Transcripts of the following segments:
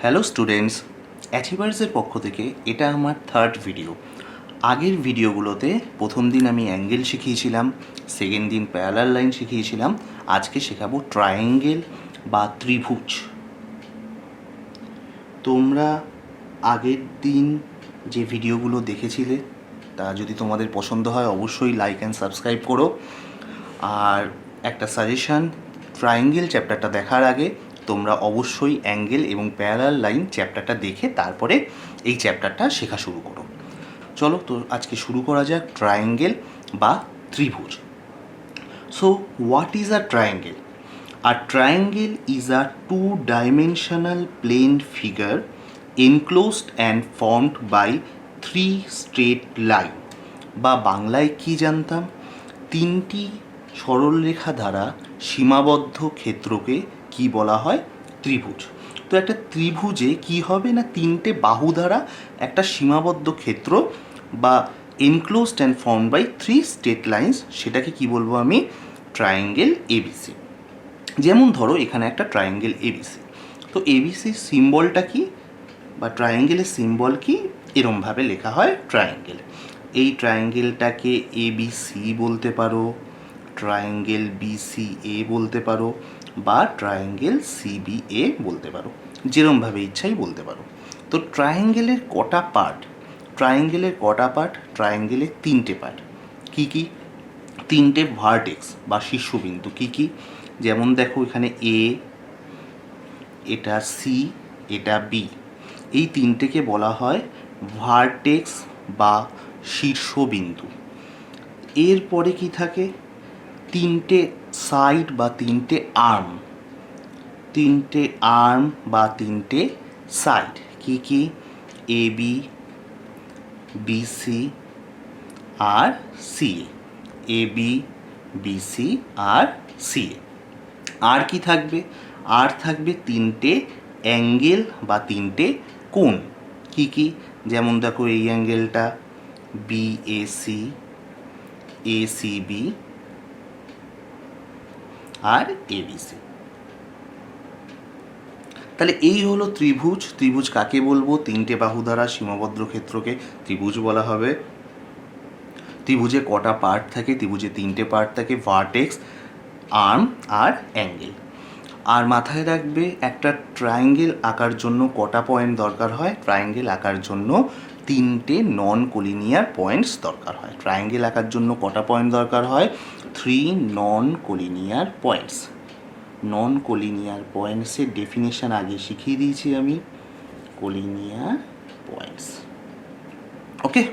Hello students, অ্যাচিভার্সের পক্ষ থেকে এটা আমার থার্ড ভিডিও। আগের ভিডিওগুলোতে প্রথম দিন আমি অ্যাঙ্গেল শিখিয়েছিলাম, সেকেন্ড দিন প্যারালাল লাইন শিখিয়েছিলাম, আজকে শেখাবো ট্রায়াঙ্গেল বা ত্রিভুজ। তোমরা আগের দিন যে ভিডিওগুলো দেখেছিলে তা যদি তোমাদের পছন্দ হয় অবশ্যই লাইক অ্যান্ড সাবস্ক্রাইব করো। আর একটা সাজেশান, ট্রায়াঙ্গেল চ্যাপ্টারটা দেখার আগে তোমরা অবশ্যই অ্যাঙ্গেল এবং প্যারালাল লাইন চ্যাপ্টারটা দেখে তারপরে এই চ্যাপ্টারটা শেখা শুরু করো। চলো তো আজকে শুরু করা যাক ট্রায়াঙ্গেল বা ত্রিভুজ। So what is a triangle? A triangle is a two-dimensional plane figure enclosed and formed by three straight lines, বা বাংলায় কি জানতাম, তিনটি সরলরেখা দ্বারা সীমাবদ্ধ ক্ষেত্রকে কি বলা হয়? ত্রিভুজ। তো একটা ত্রিভুজে কি হবে না, তিনটে বাহু দ্বারা একটা সীমাবদ্ধ ক্ষেত্র বা enclosed and formed by three straight lines, সেটাকে কি বলবো আমি? Triangle ABC. যেমন ধরো এখানে একটা ট্রায়াঙ্গেল এবিসি, তো এবিসির সিম্বলটা কি বা ট্রায়াঙ্গেলের সিম্বল কি? এরমভাবে লেখা হয় ট্রায়াঙ্গেল। এই ট্রায়াঙ্গেলটাকে এবিসি বলতে পারো, ট্রায়াঙ্গেল বিসিএ বলতে পারো, বা ট্রায়াঙ্গেল সিবিএ বলতে পারো, যেরমভাবে ইচ্ছাই বলতে পারো। তো ট্রায়াঙ্গেলের কটা পার্ট? ট্রায়াঙ্গেলের তিনটে পার্ট। কি কি? তিনটে ভার্টেক্স বা শীর্ষবিন্দু। কি কি? যেমন দেখো এখানে এ, এটা সি, এটা বি, এই তিনটেকে বলা হয় ভার্টেক্স বা শীর্ষবিন্দু। এরপরে কি থাকে? তিনটে সাইড বা তিনটে আর্ম বা তিনটে সাইড। কি কি? A B, BC R CA. A B, BC R CA. আর কি থাকবে? আর থাকবে তিনটে অ্যাঙ্গেল বা তিনটে কোণ। কি কি? যেমন দেখো এই অ্যাঙ্গেলটা বিএসি, এসিবি আর এবিসি। তাহলে এই হলো ত্রিভুজ। ত্রিভুজ কাকে বলবো? তিনটে বাহু দ্বারা সীমাবদ্ধ ক্ষেত্রকে ত্রিভুজ বলা হবে। ত্রিভুজে কটা পার্ট থাকে? ত্রিভুজে তিনটে পার্ট থাকে, ভার্টেক্স, আর্ম আর অ্যাঙ্গেল। আর মাথায় রাখবে একটা ট্রায়াঙ্গেল আঁকার জন্য কটা পয়েন্ট দরকার হয়? ট্রায়াঙ্গেল আঁকার জন্য তিনটে নন কোলিনিয়ার পয়েন্টস দরকার হয়। ট্রায়াঙ্গেল আঁকার জন্য কটা পয়েন্ট দরকার হয়? 3 নন কোলিনিয়ার পয়েন্টস। নন কোলিনিয়ার পয়েন্টসের ডেফিনেশন আগে শিখিয়ে দিয়েছি আমি, কোলিনিয়ার পয়েন্টস। ওকে,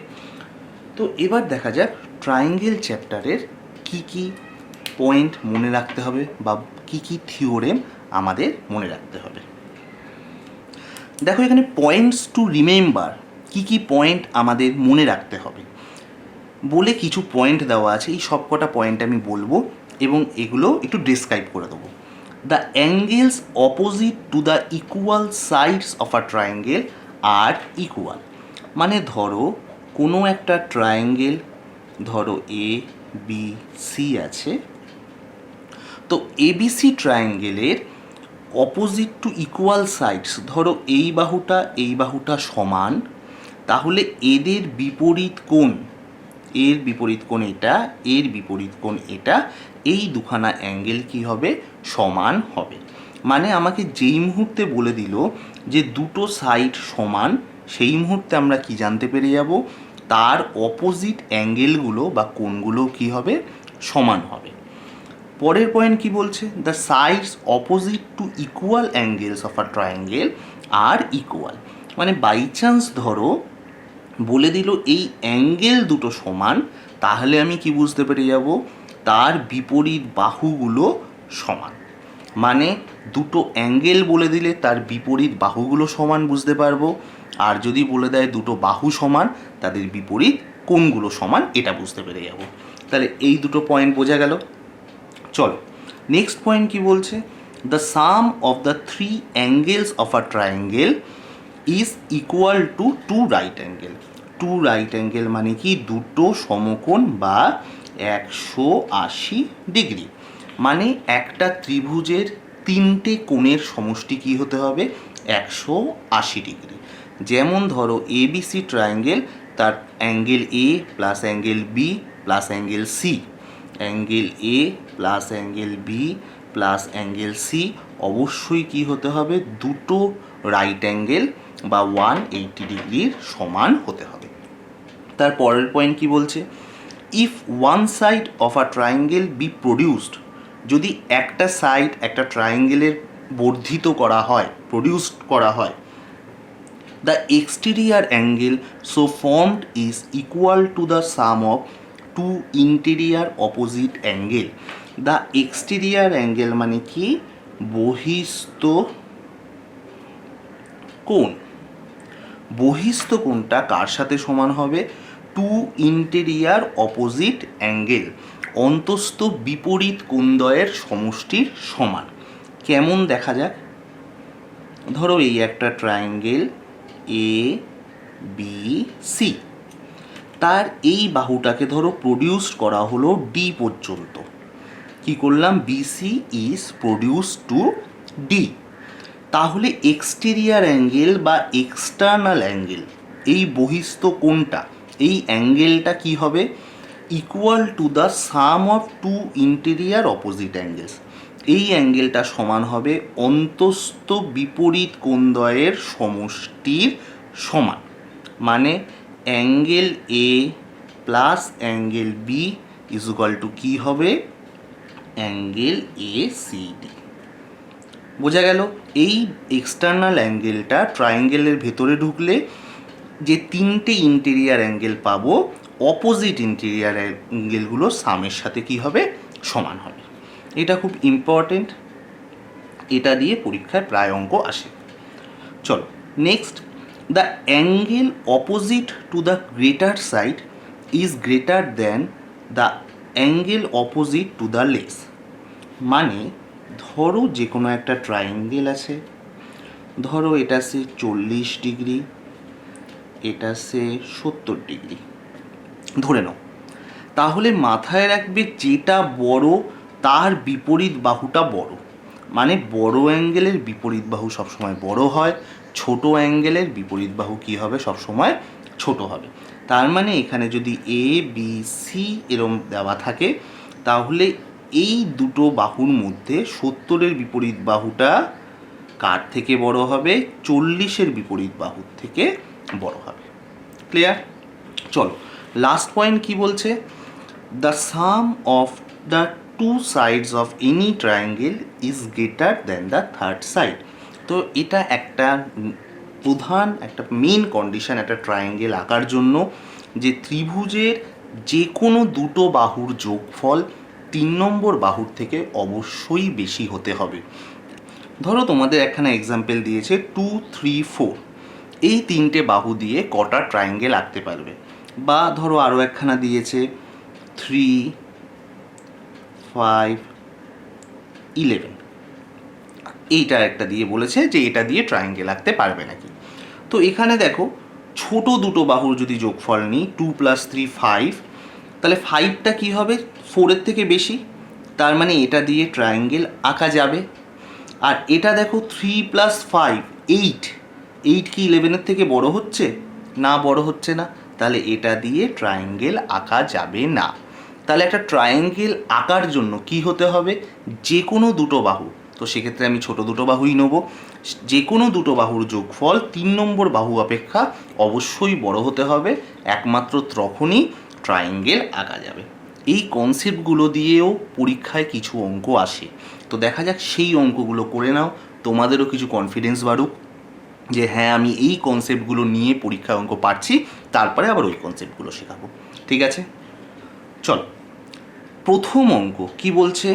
তো এবার দেখা যাক ট্রায়াঙ্গেল চ্যাপ্টারের কি কি পয়েন্ট মনে রাখতে হবে বা কি কি থিওরেম আমাদের মনে রাখতে হবে। দেখো এখানে পয়েন্টস টু রিমেম্বার, কি কি পয়েন্ট আমাদের মনে রাখতে হবে বলে কিছু পয়েন্ট দেওয়া আছে। এই সব কটা পয়েন্ট আমি বলবো এবং এগুলো একটু ডিসক্রাইব করে দেবো। The angles opposite to the equal sides of a triangle are equal. মানে ধরো কোনো একটা ট্রায়াঙ্গেল, ধরো এ বি সি আছে, তো এবিসি ট্রায়াঙ্গেলের অপোজিট টু ইকুয়াল সাইডস, ধরো এই বাহুটা সমান, তাহলে এদের বিপরীত কোণ, এর বিপরীত কোণ এটা, এর বিপরীত কোণ এটা, এই দুখানা অ্যাঙ্গেল কি হবে? সমান হবে। মানে আমাকে যেই মুহূর্তে বলে দিল যে দুটো সাইড সমান, সেই মুহূর্তে আমরা কি জানতে পেরে যাব? তার অপোজিট অ্যাঙ্গেলগুলো বা কোণগুলো কি হবে? সমান হবে। পরের পয়েন্ট কি বলছে? The sides opposite to equal angles of a triangle are equal. মানে বাই চান্স ধরো বলে দিল এই অ্যাঙ্গেল দুটো সমান, তাহলে আমি কি বুঝতে পেরে যাব? তার বিপরীত বাহুগুলো সমান। মানে দুটো অ্যাঙ্গেল বলে দিলে তার বিপরীত বাহুগুলো সমান বুঝতে পারবো। আর যদি বলে দেয় দুটো বাহু সমান, তাদের বিপরীত কোণগুলো সমান, এটা বুঝতে পেরে যাব। তাহলে এই দুটো পয়েন্ট বোঝা গেল। চলো নেক্সট পয়েন্ট কি বলছে? The sum of the three angles of a triangle is equal to two right angle. Two right angle মানে কি? দুটো সমকোণ বা 180 ডিগ্রি। মানে একটা ত্রিভুজের তিনটে কোণের সমষ্টি কি হতে হবে? 180 ডিগ্রি। যেমন ধরো এবিসি ট্রায়াঙ্গেল, তার angle A plus angle B plus angle C, angle A plus angle B plus angle C অবশ্যই কি হতে হবে, দুটো রাইট অ্যাঙ্গেল বা 180 ডিগ্রির সমান হতে হবে। তার পরের পয়েন্ট কি বলছে, if one side of a triangle B produced, যদি একটা সাইড একটা ট্রায়াঙ্গেলের বর্ধিত করা হয়, প্রডিউসড করা হয়, the exterior angle so formed is equal to the sum of two interior opposite angle. The exterior angle মানে কি, বহিস্থ কোণ। বহিস্থ কোণটা কার সাথে সমান হবে, টু ইন্টেরিয়ার অপোজিট অ্যাঙ্গেল, অন্তস্থ বিপরীত কোণদ্বয়ের সমষ্টির সমান। কেমন দেখা যাক, ধরো এই একটা ট্রায়াঙ্গেল এ বি সি, তার এই বাহুটাকে ধরো প্রডিউসড করা হলো ডি পর্যন্ত। কি করলাম, BC is produce to D. তাহলে এক্সটেরিয়ার অ্যাঙ্গেল বা এক্সটার্নাল অ্যাঙ্গেল, এই বহিস্থ কোণটা, এই অ্যাঙ্গেলটা কি হবে, equal to the sum of two interior opposite angles. এই অ্যাঙ্গেলটা সমান হবে অন্তস্থ বিপরীত কোণদ্বয়ের সমষ্টির সমান। মানে angle A plus angle B is equal to কী হবে, অ্যাঙ্গেল এ সি ডি। বোঝা গেল? এই এক্সটার্নাল অ্যাঙ্গেলটা ট্রায়াঙ্গেলের ভেতরে ঢুকলে যে তিনটে ইন্টেরিয়ার অ্যাঙ্গেল পাবো, অপোজিট ইন্টেরিয়ার অ্যাঙ্গেলগুলো সামের সাথে কি হবে, সমান হবে। এটা খুব ইম্পর্টেন্ট, এটা দিয়ে পরীক্ষায় প্রায় অঙ্ক আসে। চলো next, the angle opposite to the greater side is greater than the angle opposite to the less. মানে ধরো যে কোনো একটা ট্রায়াঙ্গেল আছে, ধরো এটা সে 40 ডিগ্রি, এটা সে 70 ডিগ্রি ধরে নাও। তাহলে মাথায় রাখবে যেটা বড় তার বিপরীত বাহুটা বড়। মানে বড় অ্যাঙ্গেলের বিপরীত বাহু সবসময় বড় হয়, ছোট অ্যাঙ্গেলের বিপরীত বাহু কী হবে, সবসময় ছোট হবে। তার মানে এখানে যদি এ বি সি এরম দেওয়া থাকে, তাহলে এই দুটো বাহুর মধ্যে 70-এর বিপরীত বাহুটা কার থেকে বড় হবে, 40-এর বিপরীত বাহুর থেকে বড় হবে। ক্লিয়ার? চলো লাস্ট পয়েন্ট কি বলছে, the sum of the two sides of any triangle is greater than the third side. তো এটা একটা প্রধান, একটা মেন কন্ডিশন একটা ট্রায়াঙ্গেল আঁকার জন্য, যে ত্রিভুজের যে কোনো দুটো বাহুর যোগফল 3 নম্বর বাহুর থেকে অবশ্যই বেশি হতে হবে। ধরো তোমাদের একখানা এক্সাম্পল দিয়েছে 2, 3, 4, এই তিনটে বাহু দিয়ে কটা ট্রায়াঙ্গেল আঁকতে পারবে। বা ধরো আরও একখানা দিয়েছে 3, 5, 11, এইটা একটা দিয়ে বলেছে যে এটা দিয়ে ট্রায়াঙ্গেল আঁকতে পারবে নাকি। তো এখানে দেখো ছোট দুটো বাহুর যদি যোগফল নিই, 2 + 3 5, তাহলে 5টা কী হবে, 4-এর থেকে বেশি, তার মানে এটা দিয়ে ট্রায়াঙ্গেল আঁকা যাবে। আর এটা দেখো 3 + 5 8, 8 কি 11-এর থেকে বড় হচ্ছে না, বড় হচ্ছে না, তাহলে এটা দিয়ে ট্রায়াঙ্গেল আঁকা যাবে না। তাহলে একটা ট্রায়াঙ্গেল আঁকার জন্য কি হতে হবে, যে কোনো দুটো বাহু, তো সেক্ষেত্রে আমি ছোট দুটো বাহুই নেব, যে কোনো দুটো বাহুর যোগফল 3 নম্বর বাহু অপেক্ষা অবশ্যই বড় হতে হবে, একমাত্র তখনই ট্রায়াঙ্গেল আঁকা যাবে। এই কনসেপ্টগুলো দিয়েও পরীক্ষায় কিছু অঙ্ক আসে। তো দেখা যাক সেই অঙ্কগুলো করে নাও, তোমাদেরও কিছু কনফিডেন্স বাড়ুক যে হ্যাঁ আমি এই কনসেপ্টগুলো নিয়ে পরীক্ষায় অঙ্ক পারছি, তারপরে আবার ওই কনসেপ্টগুলো শেখাবো। ঠিক আছে, চলো প্রথম অঙ্ক কি বলছে,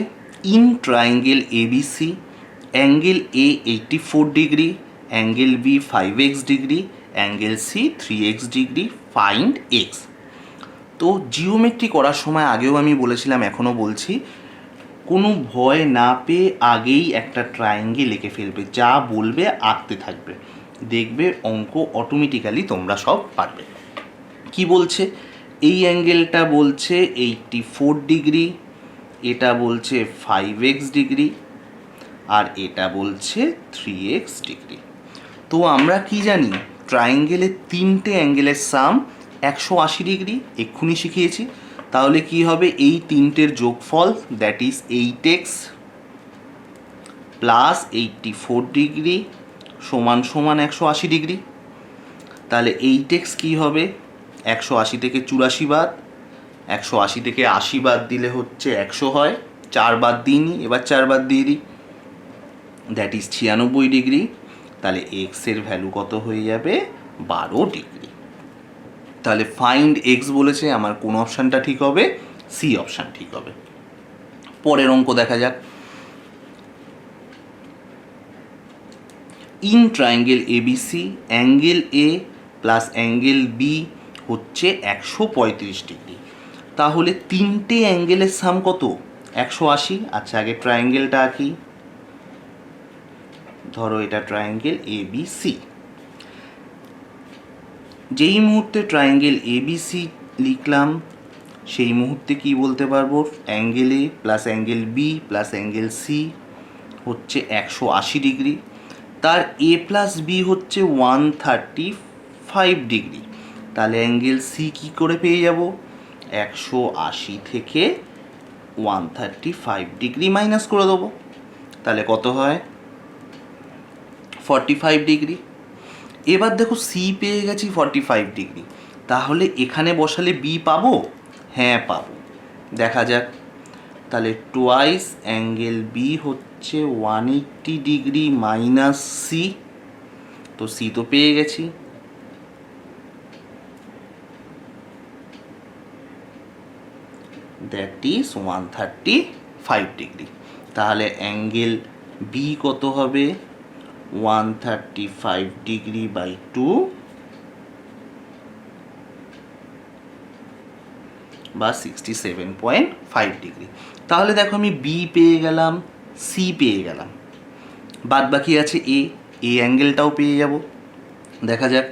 in triangle ABC angle A 84 degree, angle B 5x degree, angle C 3x degree, find x. তো জিওমেট্রি করার সময় আগেও আমি বলেছিলাম, এখনও বলছি, কোনো ভয় না পেয়ে আগেই একটা ট্রায়াঙ্গেল এঁকে ফেলবে, যা বলবে আঁকতে থাকবে, দেখবে অঙ্ক অটোমেটিক্যালি তোমরা সব পারবে। কি বলছে, এই অ্যাঙ্গেলটা বলছে 84 ডিগ্রি, এটা বলছে 5x ডিগ্রি, আর এটা বলছে 3x ডিগ্রি। তো আমরা কি জানি, ট্রায়াঙ্গেলের তিনটে অ্যাঙ্গেলের সাম 180 ডিগ্রি, এক্ষুনি শিখিয়েছি। তাহলে কি হবে, এই তিনটের যোগফল that is 8x plus 84 degree সমান সমান 180 ডিগ্রি। তাহলে 8x কি হবে, 180 থেকে 84 বাদ, 180 থেকে 80 বাদ দিলে হচ্ছে 100 হয়, 4 বাদ দিইনি, এবার 4 বাদ দিয়ে দিই, দ্যাট ইজ 96 ডিগ্রি। তাহলে এক্স এর ভ্যালু কত হয়ে যাবে, 12 ডিগ্রি। তাহলে ফাইন্ড এক্স বলেছে, আমার কোন অপশানটা ঠিক হবে, সি অপশান ঠিক হবে। পরের অঙ্ক দেখা যাক। In triangle ABC angle A plus angle B হচ্ছে 135 ডিগ্রি। তাহলে তিনটে অ্যাঙ্গেলের সাম কত, 180। আচ্ছা আগে ট্রায়াঙ্গেলটা আঁকি, ধরো এটা ট্রায়াঙ্গেল এবিসি। যেই মুহূর্তে ট্রায়াঙ্গেল এবিসি লিখলাম সেই মুহূর্তে কি বলতে পারবো, angle A plus angle B plus angle C হচ্ছে 180 ডিগ্রি। তার এ প্লাস বি হচ্ছে 135 ডিগ্রি। তাহলে অ্যাঙ্গেল সি কী করে পেয়ে যাব, 180 থেকে 135 ডিগ্রি মাইনাস করে দেবো, তাহলে কত হয়, 45 ডিগ্রি। এবার দেখো সি পেয়ে গেছি 45 ডিগ্রি, তাহলে এখানে বসালে বি পাবো, হ্যাঁ পাবো, দেখা যাক। তাহলে টোয়াইস অ্যাঙ্গেল বি হচ্ছে 180 ডিগ্রি মাইনাস সি, তো সি তো পেয়ে গেছি। That is 135 degree. তাহলে অ্যাঙ্গেল বি কত হবে, 135 ডিগ্রি বাই 2 বা 67.5 ডিগ্রি। তাহলে দেখো আমি বি পেয়ে গেলাম, সি পেয়ে গেলাম, বাদ বাকি আছে এ, এ অ্যাঙ্গেলটাও পেয়ে যাব। দেখা যাক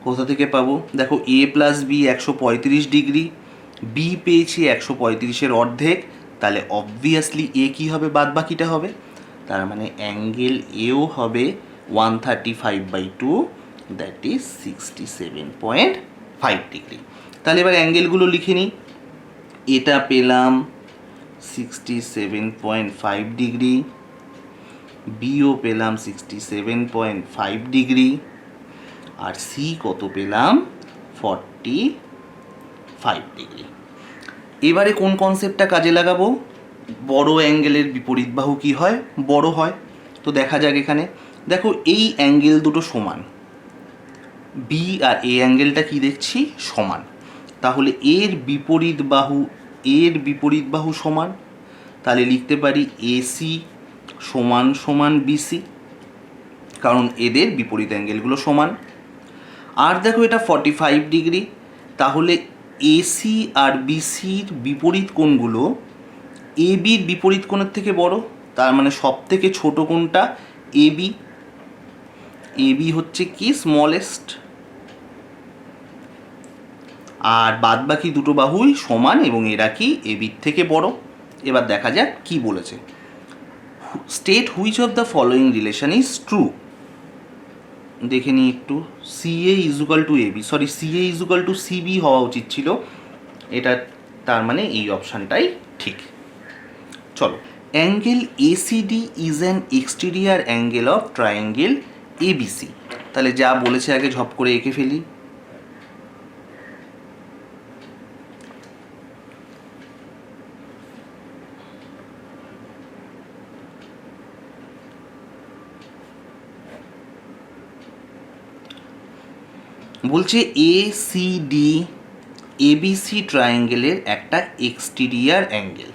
কোথা থেকে পাবো, দেখো এ প্লাস বি 135 ডিগ্রি, বি পেয়েছি 135-এর অর্ধেক, তাহলে অবভিয়াসলি এ কী হবে, বাদ বাকিটা হবে। তার মানে অ্যাঙ্গেল এও হবে 135/2, দ্যাট ইজ 67.5 ডিগ্রি। তাহলে এবার অ্যাঙ্গেলগুলো লিখে নিই, এটা পেলাম 67.5 ডিগ্রি, বিও পেলাম 67.5 ডিগ্রি, আর সি কত পেলাম, 45 ডিগ্রি। এবারে কোন কনসেপ্টটা কাজে লাগাবো, বড় অ্যাঙ্গেলের বিপরীত বাহু কী হয়, বড় হয়। তো দেখা যাক এখানে, দেখো এই অ্যাঙ্গেল দুটো সমান, বি আর এ অ্যাঙ্গেলটা কি দেখছি, সমান। তাহলে এর বিপরীত বাহু সমান, তাহলে লিখতে পারি এসি সমান সমান বিসি, কারণ এদের বিপরীত অ্যাঙ্গেলগুলো সমান। আর দেখো এটা 45 ডিগ্রি, তাহলে এসি আর বিসির বিপরীত কোণগুলো এ বির বিপরীত কোণের থেকে বড়, তার মানে সব থেকে ছোট কোণটা এবি, এবি হচ্ছে কি স্মলেস্ট, আর বাদবাকি দুটো বাহুই সমান এবং এরা কি এবির থেকে বড়। এবার দেখা যাক কি বলেছে, state which of the following relation is true. দেখে নিই একটু, CA equal to AB, sorry CA equal to CB হওয়া উচিত ছিল, এটা তার মানে এই অপশানটাই ঠিক। চলো, angle ACD is an exterior angle of triangle ABC. তাহলে যা বলেছে আগে ঝপ করে এঁকে ফেলি। বলছে এসিডি এবিসি ট্রায়াঙ্গেলের একটা এক্সটেরিয়ার অ্যাঙ্গেল।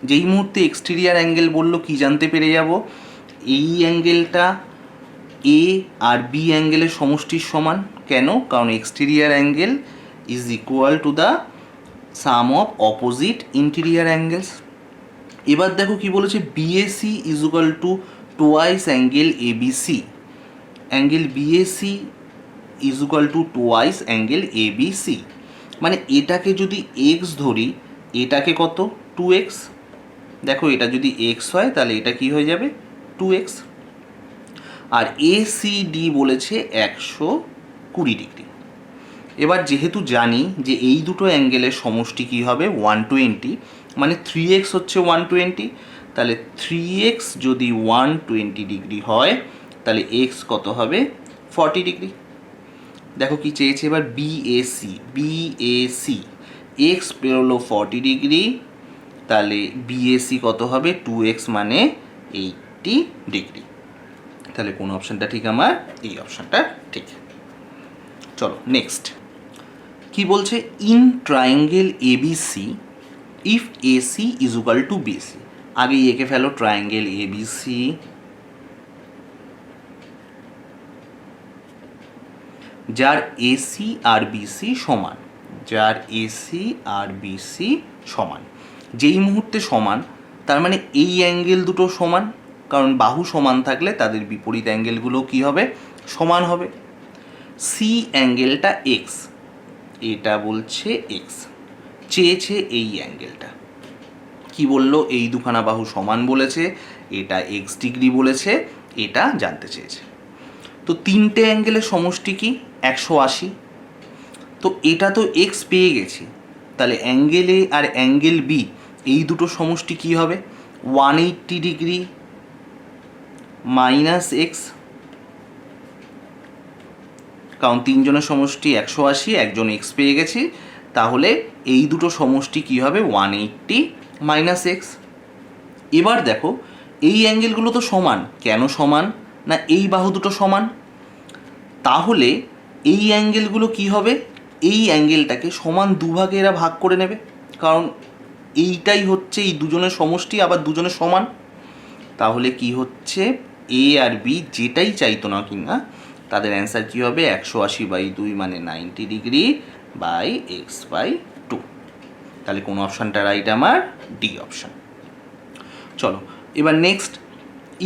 যেই মুহূর্তে এক্সটেরিয়ার অ্যাঙ্গেল বললো কি জানতে পেরে যাব, এই অ্যাঙ্গেলটা এ আর বি অ্যাঙ্গেলের সমষ্টির সমান। কেন, কারণ exterior angle is equal to the sum of opposite interior angles. এবার দেখো কি বলেছে, BAC is equal two twice angle ABC, angle BAC is equal two twice angle ABC. মানে এটাকে যদি এক্স ধরি, এটাকে কত 2x, দেখো এটা যদি এক্স হয় তাহলে এটা কি হয়ে যাবে 2x। আর এসিডি বলেছে 120 ডিগ্রি। এবার যেহেতু জানি যে এই দুটো অ্যাঙ্গেলের সমষ্টি কী হবে 120, মানে 3x হচ্ছে 120, তাহলে 3x যদি 120 ডিগ্রি হয় তাহলে x কত হবে 40 ডিগ্রি। দেখো কি চেয়েছে এবার বিএসি এক্স বেরোলো 40 ডিগ্রি, তাহলে বিএসি কত হবে 2x মানে 80 ডিগ্রি। তাহলে কোন অপশানটা ঠিক? আমার এই অপশানটা ঠিক। চলো নেক্সট কি বলছে, in triangle ABC if AC is equal to BC. আগে এঁকে ফেলো ট্রায়াঙ্গেল এবিসি, যার এসি আর বিসি সমান, যার এসি আর বিসি সমান। যেই মুহূর্তে সমান তার মানে এই অ্যাঙ্গেল দুটো সমান, কারণ বাহু সমান থাকলে তাদের বিপরীত অ্যাঙ্গেলগুলো কি হবে? সমান হবে। সি অ্যাঙ্গেলটা এক্স, এটা বলছে এক্স, চেয়েছে এই অ্যাঙ্গেলটা। কি বললো? এই দুখানা বাহু সমান বলেছে, এটা এক্স ডিগ্রি বলেছে, এটা জানতে চেয়েছে। তো তিনটে অ্যাঙ্গেলের সমষ্টি কি? 180। তো এটা তো এক্স পেয়ে গেছি, তাহলে অ্যাঙ্গেল এ আর অ্যাঙ্গেল বি এই দুটো সমষ্টি কি হবে? 180 ডিগ্রি মাইনাস এক্স, কারণ তিনজনের সমষ্টি 180, একজন এক্স পেয়ে গেছি, তাহলে এই দুটো সমষ্টি কি হবে? 180 মাইনাস এক্স। এবার দেখো এই অ্যাঙ্গেলগুলো তো সমান। কেন সমান? না এই বাহু দুটো সমান, তাহলে এই অ্যাঙ্গেলগুলো কি হবে? এই অ্যাঙ্গেলটাকে সমান দুভাগে এরা ভাগ করে নেবে, কারণ এইটাই হচ্ছে এই দুজনের সমষ্টি, আবার দুজনের সমান। তাহলে কি হচ্ছে, এ আর বি যেটাই চাইতো না কিনা তাদের অ্যান্সার কী হবে? 180/2 মানে 90 ডিগ্রি বাই x/2। তাহলে কোন অপশানটা রাইট? আমার ডি অপশান। চলো এবার next,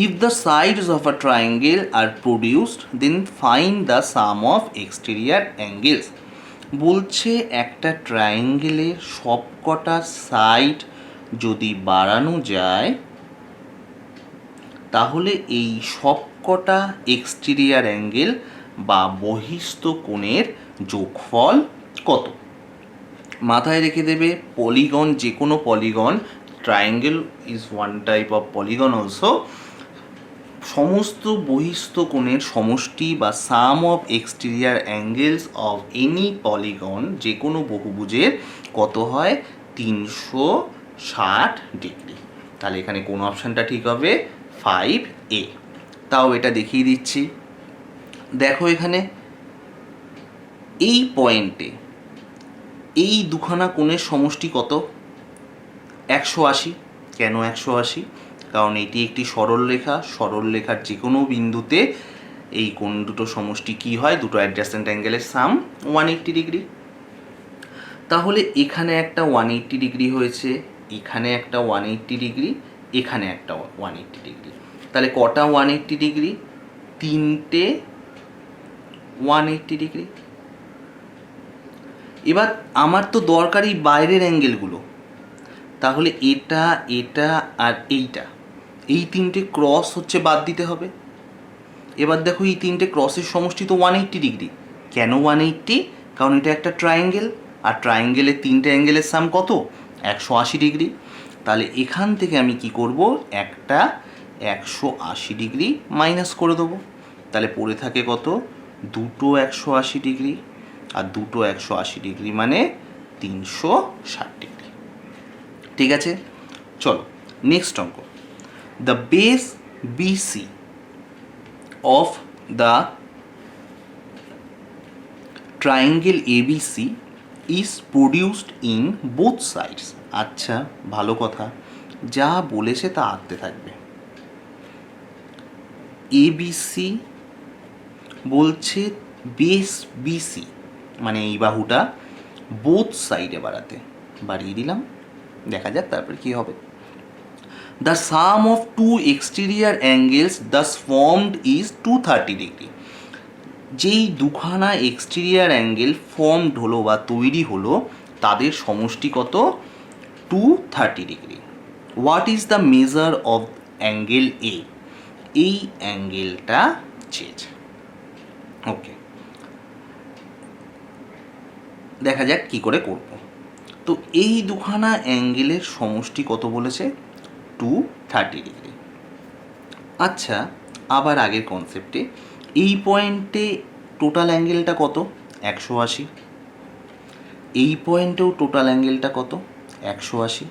if the sides of a triangle are produced then find the sum of exterior angles. বলছে একটা ট্রায়াঙ্গেলের সবকটা সাইড যদি বাড়ানো যায় তাহলে এই সবকটা এক্সটেরিয়ার অ্যাঙ্গেল বা বহিস্থ কোণের যোগফল কত? মাথায় রেখে দেবে পলিগন, যে কোনো polygon, triangle is one type of polygon also, সমস্ত বহিস্থ কোণের সমষ্টি বা sum of exterior angles of any polygon, যে কোনো বহুভুজের কত হয়? 360 ডিগ্রি। তাহলে এখানে কোন অপশানটা ঠিক হবে? 5A। তাও এটা দেখিয়ে দিচ্ছি, দেখো এখানে এই পয়েন্টে এই দুখানা কোণের সমষ্টি কত? 180। কেন 180? কারণ এটি একটি সরল রেখা, সরল রেখার যে কোনো বিন্দুতে এই কোণ দুটো সমষ্টি কি হয়? দুটো অ্যাডজাসেন্ট অ্যাঙ্গেলের সাম 180 ডিগ্রি। তাহলে এখানে একটা 180 ডিগ্রি হয়েছে, এখানে একটা 180 ডিগ্রি, এখানে একটা 180 ডিগ্রি। তাহলে কটা 180 ডিগ্রি? তিনটে 180 ডিগ্রি। এবার আমার তো দরকারি বাইরের অ্যাঙ্গেলগুলো, তাহলে এটা, এটা আর এইটা, এই তিনটে ক্রস হচ্ছে বাদ দিতে হবে। এবার দেখো এই তিনটে ক্রসের সমষ্টি তো 180 ডিগ্রি। কেন 180? কারণ এটা একটা ট্রায়াঙ্গেল, আর ট্রায়াঙ্গেলের তিনটে অ্যাঙ্গেলের সাম কত? 180 ডিগ্রি। তাহলে এখান থেকে আমি কি করব? একটা 180 ডিগ্রি মাইনাস করে দেবো। তাহলে পড়ে থাকে কত? দুটো 180 ডিগ্রি, আর দুটো 180 ডিগ্রি মানে 360 ডিগ্রি। ঠিক আছে, চলো নেক্সট অঙ্ক। The base BC of the triangle ABC is produced in both sides. আচ্ছা ভালো কথা, যা বলেছে তা আঁকতে থাকবে। ABC বলছে বেস বিসি মানে এই বাহুটা বোথ সাইডে বাড়িয়ে দিলাম, দেখা যাক তারপর কি হবে। The sum of two exterior angles thus formed is 230 degree. যেই দুখানা এক্সটেরিয়ার অ্যাঙ্গেল ফর্মড হলো বা তৈরি হলো তাদের সমষ্টি কত? 230 degree. What is the measure of angle এ? এই অ্যাঙ্গেলটা চেয়েছে। ওকে, দেখা যাক কি করে করব। তো এই দুখানা অ্যাঙ্গেলের সমষ্টি কত বলেছে? 230 ডিগ্রি। আচ্ছা, আবার আগের কনসেপ্টে এই পয়েন্টে টোটাল অ্যাঙ্গেলটা কত? 180। এই পয়েন্টেও টোটাল অ্যাঙ্গেলটা কত? 180।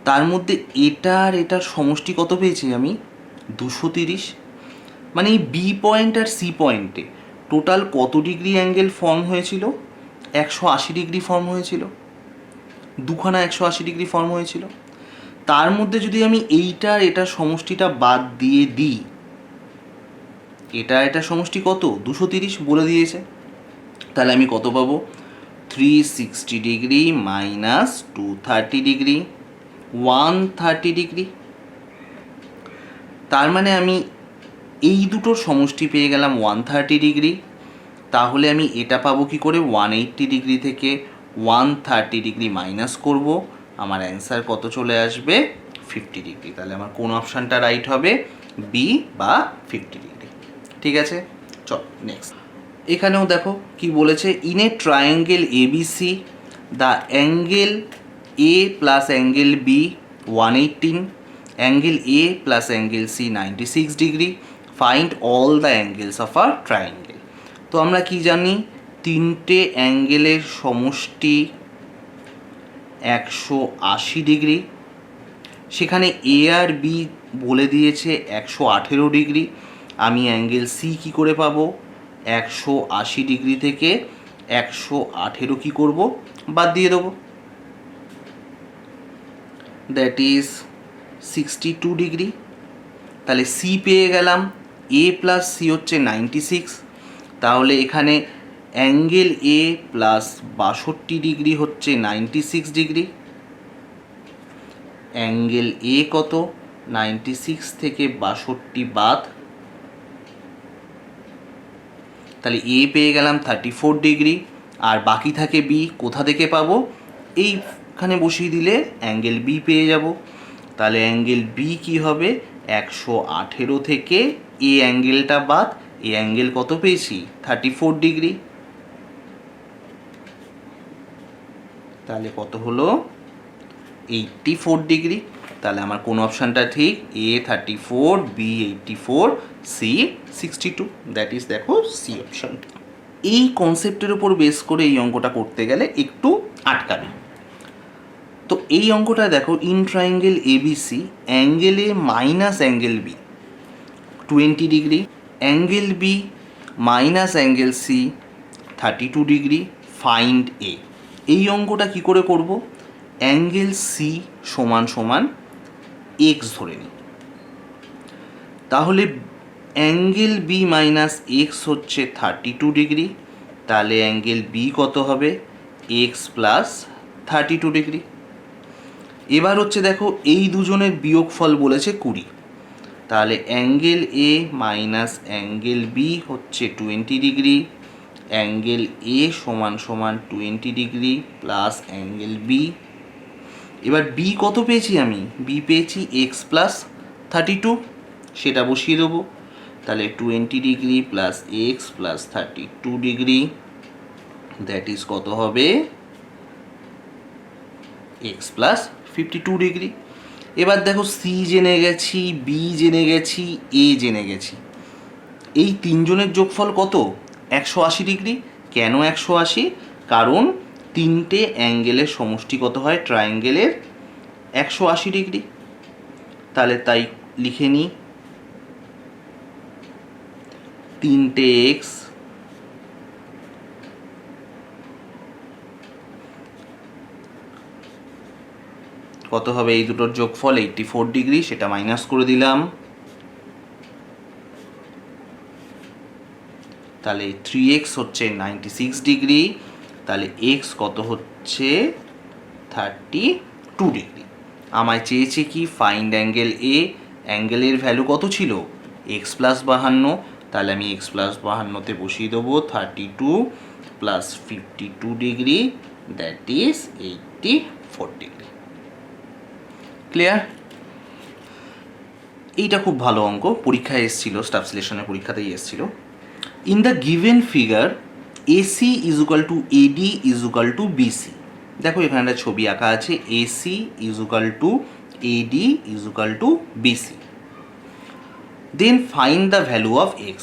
তার মধ্যে এটার এটার সমষ্টি কত পেয়েছি আমি? 230। মানে এই বি পয়েন্ট আর সি পয়েন্টে টোটাল কত ডিগ্রি অ্যাঙ্গেল ফর্ম হয়েছিল? 180 ডিগ্রি ফর্ম হয়েছিল। দুখানা 180 ডিগ্রি ফর্ম হয়েছিল। তার মধ্যে যদি আমি এইটার এটার সমষ্টিটা বাদ দিয়ে দিই, এটার সমষ্টি কত? 230 বলে দিয়েছে। তাহলে আমি কত পাবো? 360 ডিগ্রি মাইনাস 230 ডিগ্রি, 130 ডিগ্রি। তার মানে আমি এই দুটোর সমষ্টি পেয়ে গেলাম 130 ডিগ্রি। তাহলে আমি এটা পাবো কি করে? 180 ডিগ্রি থেকে 130 ডিগ্রি মাইনাস করব, আমার অ্যান্সার কত চলে আসবে? 50 ডিগ্রি। তাহলে আমার কোন অপশানটা রাইট হবে? বি বা 50 ডিগ্রি। ঠিক আছে, চল নেক্সট। এখানেও দেখো কি বলেছে, in a triangle ABC the angle A plus angle B 118, angle A plus angle C 96 degree, find all the angles of a triangle. তো আমরা কি জানি? তিনটে অ্যাঙ্গেলের সমষ্টি 180 ডিগ্রি। সেখানে এ আর বি বলে দিয়েছে 118 ডিগ্রি। আমি অ্যাঙ্গেল সি কী করে পাবো? 180 ডিগ্রি থেকে 118 কী করব? বাদ দিয়ে দেবো। That is 62 degree. তাহলে সি পেয়ে গেলাম। এ প্লাস সি হচ্ছে 96। তাহলে এখানে অ্যাঙ্গেল এ প্লাস 62 ডিগ্রি হচ্ছে 96 ডিগ্রি। অ্যাঙ্গেল এ কত? 96 থেকে 62 বাদ, তাহলে এ পেয়ে গেলাম 34 ডিগ্রি। আর বাকি থাকে বি। কোথা থেকে পাবো? এইখানে বসিয়ে দিলে অ্যাঙ্গেল বি পেয়ে যাব। তাহলে অ্যাঙ্গেল বি কি হবে? 118 থেকে এ অ্যাঙ্গেলটা বাদ, এ অ্যাঙ্গেল কত পেয়েছি? 34 ডিগ্রি। তাহলে কত হলো? 84 ডিগ্রি। তাহলে আমার কোন অপশানটা ঠিক? এ 34, বি 84, সি 62। দ্যাট ইজ, দেখো, সি অপশান। এই কনসেপ্টের উপর বেস করে এই অঙ্কটা করতে গেলে একটু আটকাবে। তো এই অঙ্কটা দেখো, in triangle ABC angle A minus angle B 20 degree, angle B minus angle C 32 degree, find A. এই অঙ্কটা কি করে করব? অ্যাঙ্গেল সি সমান সমান এক্স ধরে নিই। তাহলে অ্যাঙ্গেল বি মাইনাস এক্স হচ্ছে 32 ডিগ্রি। তাহলে অ্যাঙ্গেল বি কত হবে? X plus 32 degree. এবার হচ্ছে দেখো, এই দুজনের বিয়োগফল বলেছে 20। তাহলে angle A minus angle B হচ্ছে 20 ডিগ্রি, অ্যাঙ্গেল এ সমান সমান 20 ডিগ্রি প্লাস অ্যাঙ্গেল বি। এবার বি কত পেয়েছি আমি? বি পেয়েছি এক্স প্লাস 32, সেটা বসিয়ে দেবো। তাহলে 20 degree plus x plus 32 degree, that is কত হবে? X plus 52 degree. এবার দেখো, সি জেনে গেছি, বি জেনে গেছি, এ জেনে গেছি। এই তিনজনের যোগফল কত? 180 ডিগ্রি। কেন 180? কারণ তিনটে অ্যাঙ্গেলের সমষ্টি কত হয় ট্রায়াঙ্গেলের? 180 ডিগ্রি। তাহলে তাই লিখে নিই, তিনটে এক্স কত হবে? এই দুটোর যোগফল 84 ডিগ্রি, সেটা মাইনাস করে দিলাম। তাহলে 3x হচ্ছে 96 ডিগ্রি। তাহলে এক্স কত হচ্ছে? 32 ডিগ্রি। আমায় চেয়েছে কি? Find angle A. অ্যাঙ্গেলের ভ্যালু কত ছিল? X plus 52। তাহলে আমি এক্স প্লাস 52তে বসিয়ে দেবো 32 plus 52 degree, that is 84 degree. Clear? এইটা খুব ভালো অঙ্ক, পরীক্ষায় এসেছিল, স্টাফ সিলেকশনের পরীক্ষাতেই এসেছিল। In the given figure AC is equal to AD is equal to BC। দেখো এখানে একটা ছবি আঁকা আছে, AC is equal to AD is equal to BC। Then find the value of X।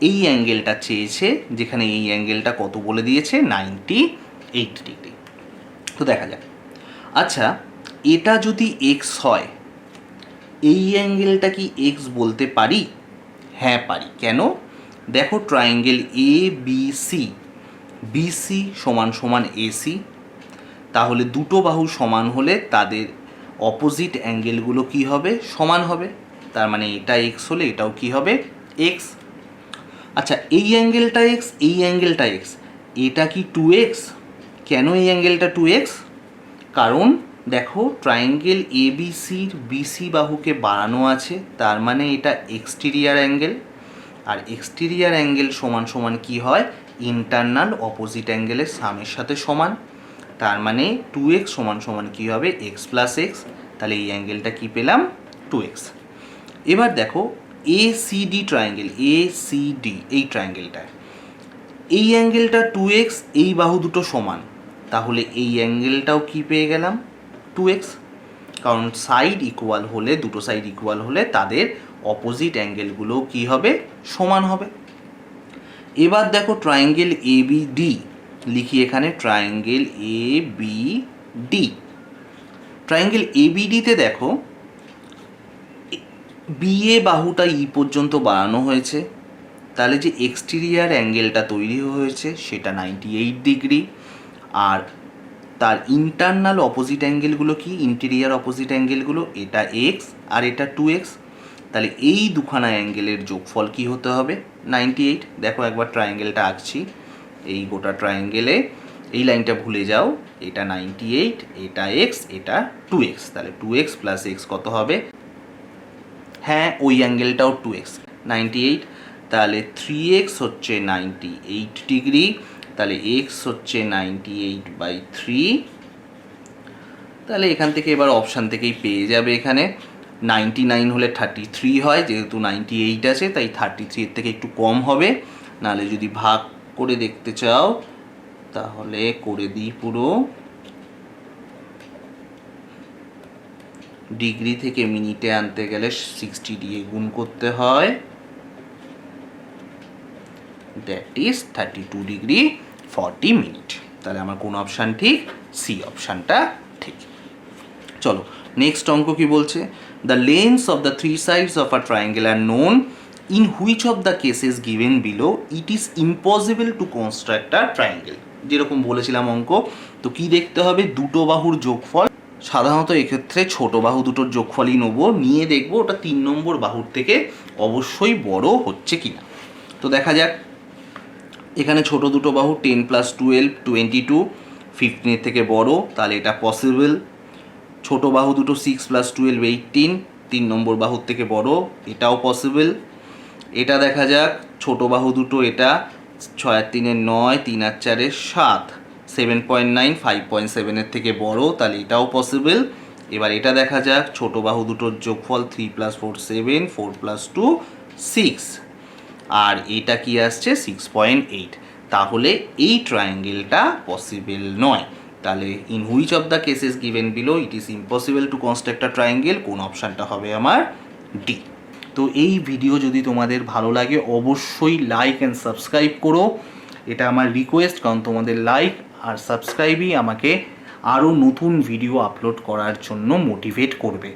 এই অ্যাঙ্গেলটা চেয়েছে, যেখানে এই অ্যাঙ্গেলটা কত বলে দিয়েছে, 98 ডিগ্রি। তো দেখা যাক। আচ্ছা, এটা যদি X হয়, এই অ্যাঙ্গেলটা কি X বলতে পারি? হ্যাঁ পারি। কেন? দেখো ট্রায়াঙ্গেল ABC, BC সমান সমান AC, তাহলে দুটো বাহু সমান হলে তাদের অপোজিট অ্যাঙ্গেলগুলো কি হবে, সমান হবে। তার মানে এটা X হলে এটাও কি হবে, X। আচ্ছা, এই অ্যাঙ্গেলটা X, এই অ্যাঙ্গেলটা X, এটা কি 2X? কেন এই অ্যাঙ্গেলটা 2X? কারণ দেখো ট্রায়াঙ্গেল ABCর BC বাহুকে বাড়ানো আছে, তার মানে এটা এক্সটেরিয়ার অ্যাঙ্গেল, আর এক্সটেরিয়ার অ্যাঙ্গেল সমান সমান কি হয়, ইন্টারনাল অপোজিট অ্যাঙ্গেলের সামের সাথে সমান। তার মানে 2X সমান সমান কী হবে, X প্লাস X। তাহলে এই অ্যাঙ্গেলটা কি পেলাম, 2X। এবার দেখো ACD ট্রায়াঙ্গেল, ACD এই ট্রায়াঙ্গেলটা, এই অ্যাঙ্গেলটা 2X, এই বাহু দুটো সমান, তাহলে এই অ্যাঙ্গেলটাও কি পেয়ে গেলাম, 2X। কারণ সাইড ইকুয়াল হলে, দুটো সাইড ইকুয়াল হলে তাদের অপোজিট অ্যাঙ্গেলগুলো কি হবে, সমান হবে। এবার দেখো ট্রায়াঙ্গেল ABD, লিখি এখানে ট্রায়াঙ্গেল ABD। ট্রায়াঙ্গেল ABDতে দেখো BA বাহুটা E পর্যন্ত বাড়ানো হয়েছে, তাহলে যে এক্সটেরিয়ার অ্যাঙ্গেলটা তৈরি হয়েছে সেটা 98 ডিগ্রি, আর তার ইন্টারনাল অপোজিট অ্যাঙ্গেলগুলো কি, ইন্টেরিয়ার অপোজিট অ্যাঙ্গেলগুলো, এটা X আর এটা 2X। তাহলে এই দুখানা অ্যাঙ্গেলের যোগফল কি হতে হবে, 98। দেখো একবার ট্রায়াঙ্গেলটা আঁকছি, এই গোটা ট্রায়াঙ্গেলে এই লাইনটা ভুলে যাও, এটা 98, এটা X, এটা 2X, তাহলে 2X প্লাস X কত হবে, হ্যাঁ ওই অ্যাঙ্গেলটাও 2X, 98। তাহলে 3X হচ্ছে 98 ডিগ্রি, তাহলে X হচ্ছে 98/3। তাহলে এখান থেকে এবার অপশান থেকেই পেয়ে যাবে, এখানে 99 হলে 33 হয়, যেহেতু 98 আছে তাই 33 এর থেকে একটু কম হবে। নাহলে যদি ভাগ করে দেখতে চাও তাহলে করে দিই, পুরো ডিগ্রি থেকে মিনিটে আনতে গেলে 60 দিয়ে গুণ করতে হয়, দ্যাট ইজ 32 ডিগ্রি 40 মিনিট। তাহলে আমার কোন অপশান ঠিক, সি অপশানটা ঠিক। চলো নেক্সট অঙ্ক কি বলছে, the lengths of the three sides of a triangle are known, in which of the cases given below it is impossible to construct a triangle. যেরকম বলেছিলাম অঙ্ক, তো কি দেখতে হবে, দুটো বাহুর যোগফল। সাধারণত এক্ষেত্রে ছোট বাহু দুটোর যোগফলই নেবো, নিয়ে দেখবো ওটা 3 নম্বর বাহুর থেকে অবশ্যই বড় হচ্ছে কিনা। তো দেখা যাক, এখানে ছোট দুটো বাহু 10 + 12 22, 15 থেকে বড়, তাহলে এটা পসিবল। ছোট বাহু দুটো 6 + 12 18, 3 নম্বর বাহুর থেকে বড়, এটাও পসিবল। এটা দেখা যাক, ছোট বাহু দুটো এটা 6 আর 3 9, 3 আর 4 7, 7.9 5.7 এর থেকে বড়, তাহলে এটাও পসিবল। এবার এটা দেখা যাক, ছোট বাহু দুটোর যোগফল 3 + 4 7, 4 + 2 6, আর এটা কি আসছে 6.8, তাহলে এই ট্রায়াঙ্গেলটা পসিবল নয়। তাহলে in which of the cases given below it is impossible to construct a triangle, কোন অপশানটা হবে আমার, ডি। তো এই ভিডিও যদি তোমাদের ভালো লাগে অবশ্যই লাইক অ্যান্ড সাবস্ক্রাইব করো, এটা আমার রিকোয়েস্ট, কারণ তোমাদের লাইক আর সাবস্ক্রাইবই আমাকে আরও নতুন ভিডিও আপলোড করার জন্য মোটিভেট করবে।